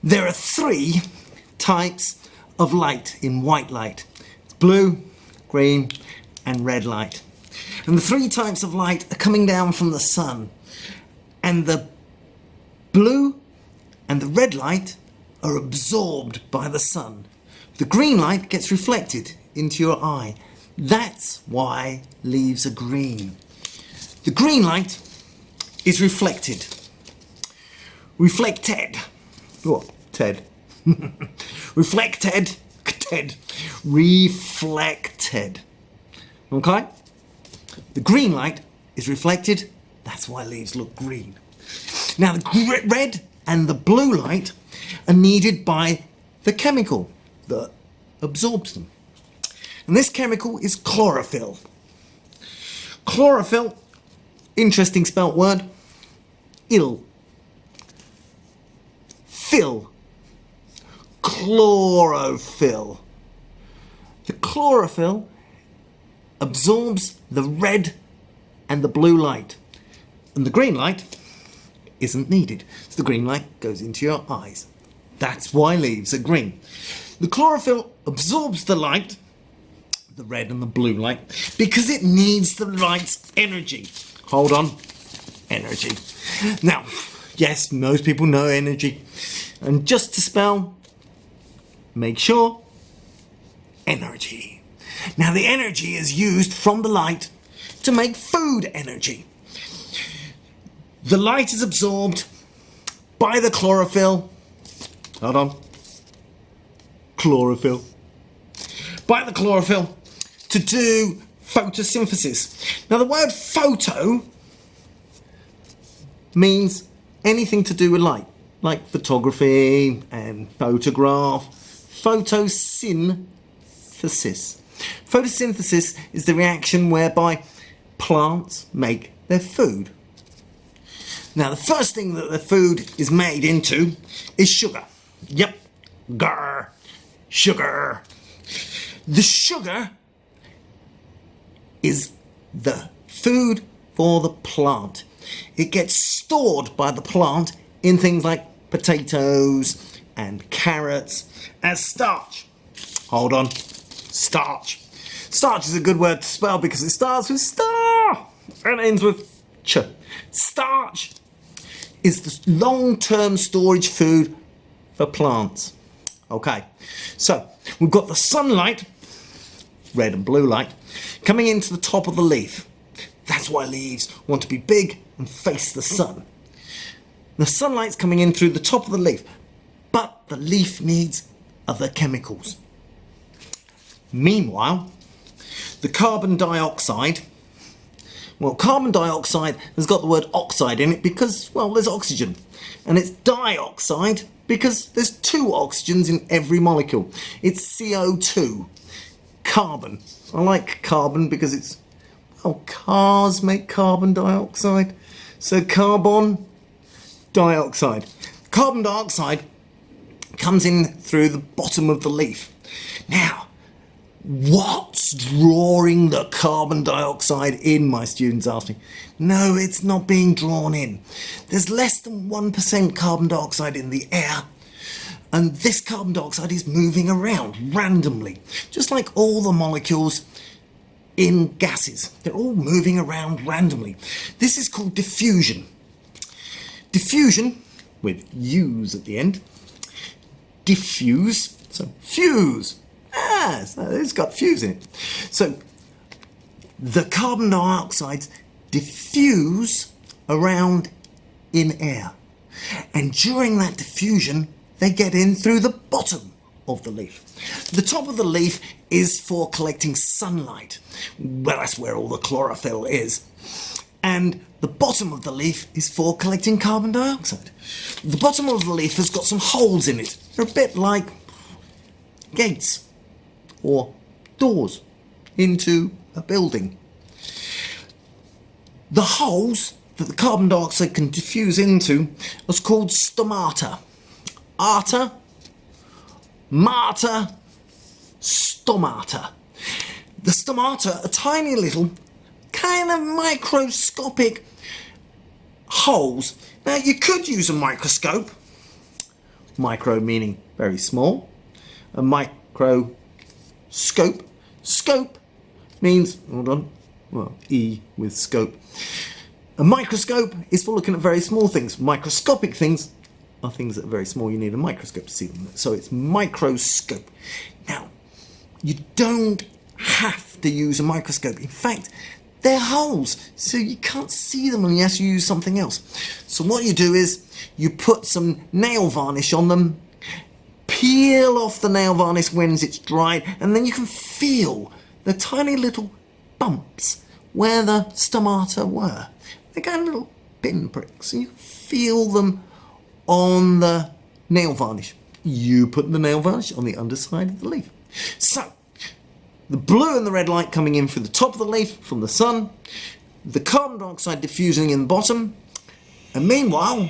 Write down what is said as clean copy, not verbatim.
There are three types of light in white light. It's blue, green and red light. And the three types of light are coming down from the sun. And the blue and the red light are absorbed by the sun. The green light gets reflected into your eye. That's why leaves are green. The green light is reflected. Reflected. What? Ted. Reflected. Ted. Reflected. Okay? The green light is reflected. That's why leaves look green. Now the red and the blue light are needed by the chemical that absorbs them. And this chemical is chlorophyll. Chlorophyll, interesting spelt word. Ill. Fill. Chlorophyll. The chlorophyll absorbs the red and the blue light. And the green light isn't needed. So the green light goes into your eyes. That's why leaves are green. The chlorophyll absorbs the light, the red and the blue light, because it needs the light's energy. Hold on. Energy. Now, yes, most people know energy. And just to spell, make sure, energy. Now the energy is used from the light to make food energy. The light is absorbed by the chlorophyll. Hold on. Chlorophyll. By the chlorophyll to do photosynthesis. Now the word photo means anything to do with light, like photography and photograph. Photosynthesis. Photosynthesis is the reaction whereby plants make their food. Now the first thing that the food is made into is sugar. Yep, grr, sugar. The sugar is the food for the plant. It gets stored by the plant in things like potatoes and carrots as starch. Hold on, starch. Starch is a good word to spell because it starts with star and ends with ch. Starch is the long-term storage food for plants. Okay, so we've got the sunlight, red and blue light, coming into the top of the leaf. That's why leaves want to be big and face the sun. The sunlight's coming in through the top of the leaf, but the leaf needs other chemicals. Meanwhile, the carbon dioxide, well, carbon dioxide has got the word oxide in it because, well, there's oxygen. And it's dioxide because there's two oxygens in every molecule. It's CO2. Carbon. I like carbon because it's, well, cars make carbon dioxide. So carbon dioxide. Carbon dioxide comes in through the bottom of the leaf. Now, what's drawing the carbon dioxide in, my students ask me. No, it's not being drawn in. There's less than 1% carbon dioxide in the air, and this carbon dioxide is moving around randomly, just like all the molecules in gases. They're all moving around randomly. This is called diffusion. Diffusion, with U's at the end. Diffuse, so fuse. So it's got fuse in it. So the carbon dioxide diffuse around in air. And during that diffusion, they get in through the bottom of the leaf. The top of the leaf is for collecting sunlight. Well, that's where all the chlorophyll is. And the bottom of the leaf is for collecting carbon dioxide. The bottom of the leaf has got some holes in it. They're a bit like gates or doors into a building. The holes that the carbon dioxide can diffuse into is called stomata. Arta, mater, stomata. The stomata are tiny little, kind of microscopic holes. Now you could use a microscope Micro meaning very small. A microscope. Scope means, hold on, well, E with scope. A microscope is for looking at very small things. Microscopic things are things that are very small. You need a microscope to see them. So it's microscope. Now, you don't have to use a microscope. In fact, they're holes, so you can't see them unless you use something else. So what you do is you put some nail varnish on them, peel off the nail varnish when it's dried, and then you can feel the tiny little bumps where the stomata were. They got little pinpricks, and you can feel them on the nail varnish. You put the nail varnish on the underside of the leaf. So, the blue and the red light coming in through the top of the leaf from the sun, the carbon dioxide diffusing in the bottom, and meanwhile,